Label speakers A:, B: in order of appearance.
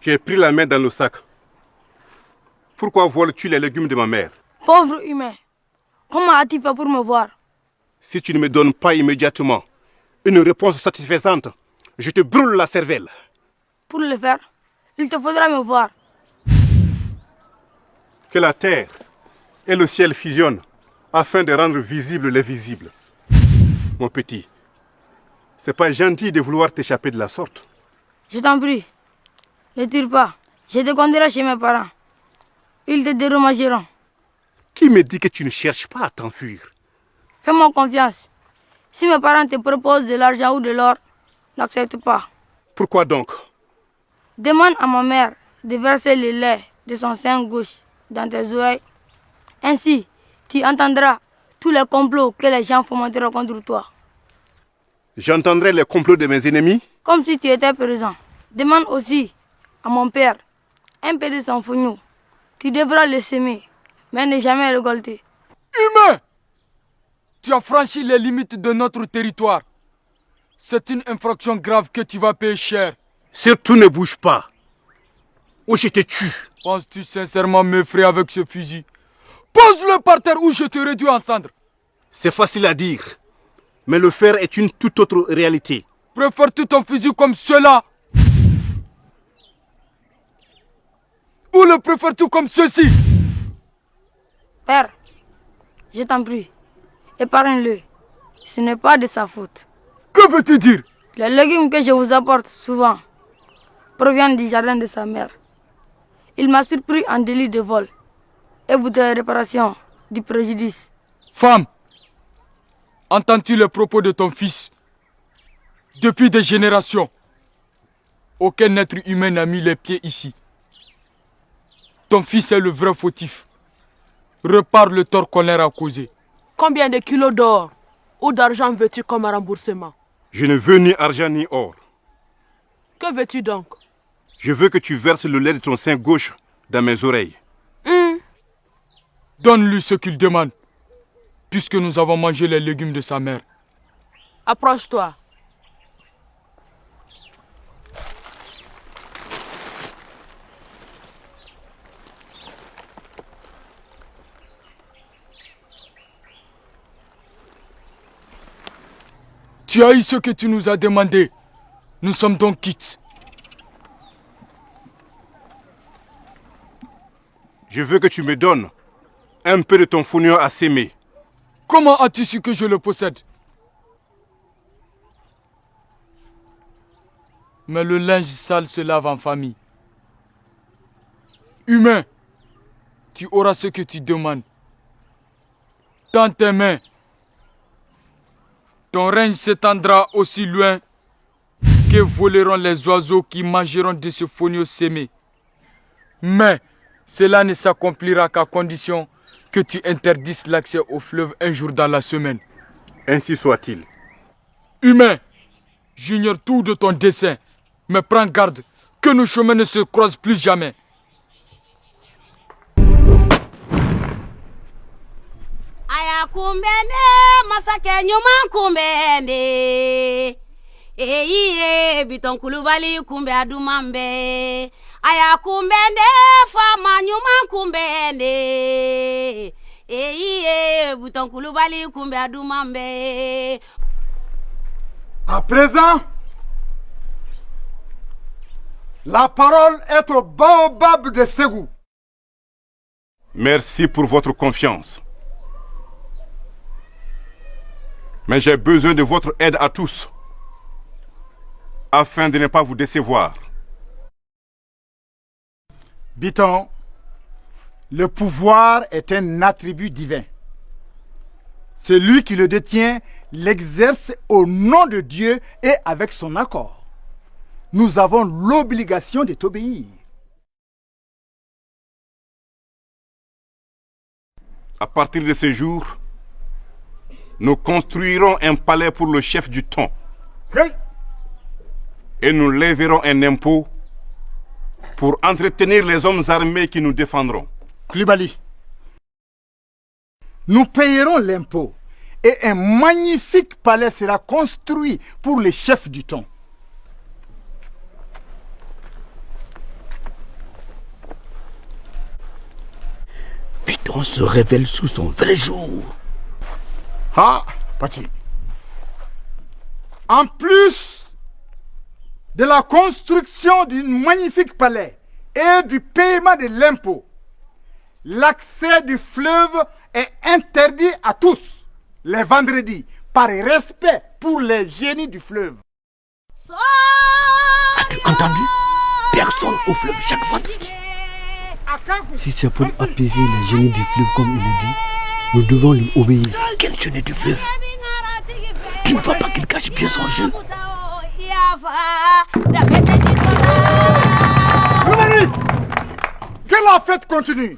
A: Tu as pris la main dans le sac. Pourquoi voles-tu les légumes de ma mère?
B: Pauvre humain, comment as-tu fait pour me voir?
A: Si tu ne me donnes pas immédiatement une réponse satisfaisante, je te brûle la cervelle.
B: Pour le faire, il te faudra me voir.
A: Que la terre et le ciel fusionnent afin de rendre visible l'invisible. Mon petit, c'est pas gentil de vouloir t'échapper de la sorte.
B: Je t'en prie, ne tire pas. Je te conduirai chez mes parents. Ils te dédommageront.
A: Qui me dit que tu ne cherches pas à t'enfuir?
B: Fais-moi confiance. Si mes parents te proposent de l'argent ou de l'or, n'accepte pas.
A: Pourquoi donc?
B: Demande à ma mère de verser le lait de son sein gauche dans tes oreilles. Ainsi, tu entendras tous les complots que les gens fomenteront contre toi.
A: J'entendrai les complots de mes ennemis?
B: Comme si tu étais présent. Demande aussi à mon père un peu de son fognon. Tu devras le semer, mais ne jamais récolter.
C: Humain! Tu as franchi les limites de notre territoire. C'est une infraction grave que tu vas payer cher.
A: Surtout ne bouge pas, ou je te tue.
C: Penses-tu sincèrement m'effrayer avec ce fusil? Pose-le par terre ou je te réduis en cendres.
A: C'est facile à dire, mais le faire est une toute autre réalité.
C: Préfères-tu ton fusil comme cela? Ou le préfères-tu comme ceci?
B: Père, je t'en prie, épargne-le. Ce n'est pas de sa faute.
C: Que veux-tu dire?
B: Les légumes que je vous apporte souvent proviennent du jardin de sa mère. Il m'a surpris en délit de vol et voudrait réparation du préjudice.
C: Femme, entends-tu les propos de ton fils? Depuis des générations, aucun être humain n'a mis les pieds ici. Ton fils est le vrai fautif. Repare le tort qu'on leur a causé.
D: Combien de kilos d'or ou d'argent veux-tu comme remboursement?
A: Je ne veux ni argent ni or.
D: Que veux-tu donc?
A: Je veux que tu verses le lait de ton sein gauche dans mes oreilles.
C: Donne-lui ce qu'il demande, puisque nous avons mangé les légumes de sa mère.
D: Approche-toi.
C: Tu as eu ce que tu nous as demandé. Nous sommes donc quittes.
A: Je veux que tu me donnes un peu de ton fognon à s'aimer.
C: Comment as-tu su que je le possède? Mais le linge sale se lave en famille. Humain, tu auras ce que tu demandes. Dans tes mains, ton règne s'étendra aussi loin que voleront les oiseaux qui mangeront de ce fognon sémé. Mais cela ne s'accomplira qu'à condition que tu interdises l'accès au fleuve un jour dans la semaine.
A: Ainsi soit-il.
C: Humain, j'ignore tout de ton dessein, mais prends garde que nos chemins ne se croisent plus jamais.
E: Aya kumbene masake nyuma kumbene Eyiye biton kulubali kumbe adumambe Aya kumbene fama nyuma kumbene Eyiye biton kulubali kumbe adumambe.
F: À présent, la parole est au baobab de Ségou.
A: Merci pour votre confiance. Mais j'ai besoin de votre aide à tous, afin de ne pas vous décevoir.
F: Biton, le pouvoir est un attribut divin. Celui qui le détient l'exerce au nom de Dieu et avec son accord. Nous avons l'obligation de t'obéir.
A: À partir de ce jour, nous construirons un palais pour le chef du Thon.
F: Oui.
A: Et nous lèverons un impôt pour entretenir les hommes armés qui nous défendront.
F: Koulibaly, nous payerons l'impôt et un magnifique palais sera construit pour les chefs du Thon.
G: on se révèle sous son vrai jour.
F: Ah, Pati. En plus de la construction d'un magnifique palais et du paiement de l'impôt, l'accès du fleuve est interdit à tous les vendredis par respect pour les génies du fleuve.
G: As-tu entendu? Personne au fleuve chaque vendredi. Si c'est pour apaiser les génies du fleuve comme il le dit, nous devons lui obéir. Quel génie du fleuve? Tu ne vois pas qu'il cache bien son jeu?
F: Que la fête continue.